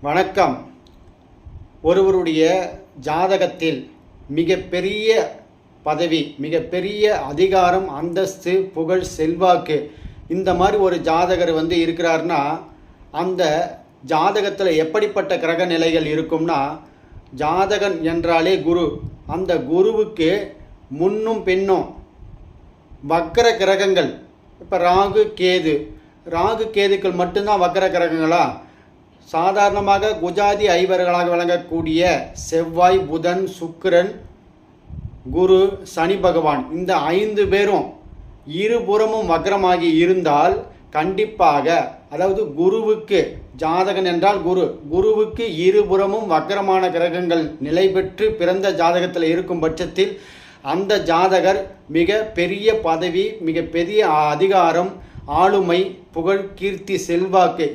வணக்கம். ஒருவருடைய ஜாதகத்தில் மிகப்பெரிய பதவி, மிகப்பெரிய அதிகாரம், அந்தஸ்து, புகழ், செல்வாக்கு இந்த மாதிரி ஒரு ஜாதகர் இருக்கிறாருன்னா அந்த ஜாதகத்தில் எப்படிப்பட்ட கிரக நிலைகள் இருக்கும்னா, ஜாதகன் என்றாலே குரு. அந்த குருவுக்கு முன்னும் பின்னும் வக்கர கிரகங்கள், இப்போ ராகு கேதுக்கள் மட்டும்தான் வக்கர கிரகங்களா? சாதாரணமாக குஜாதி ஐவர்களாக விளங்கக்கூடிய செவ்வாய், புதன், சுக்கிரன், குரு, சனி பகவான் இந்த 5 பேரும் இருபுறமும் வக்ரமாகி இருந்தால் கண்டிப்பாக, அதாவது குருவுக்கு, ஜாதகன் என்றால் குருவுக்கு இருபுறமும் வக்ரமான கிரகங்கள் நிலை பெற்று பிறந்த ஜாதகத்தில் இருக்கும் பட்சத்தில் அந்த ஜாதகர் மிக பெரிய பதவி, மிக பெரிய அதிகாரம், ஆளுமை, புகழ், கீர்த்தி, செல்வாக்கு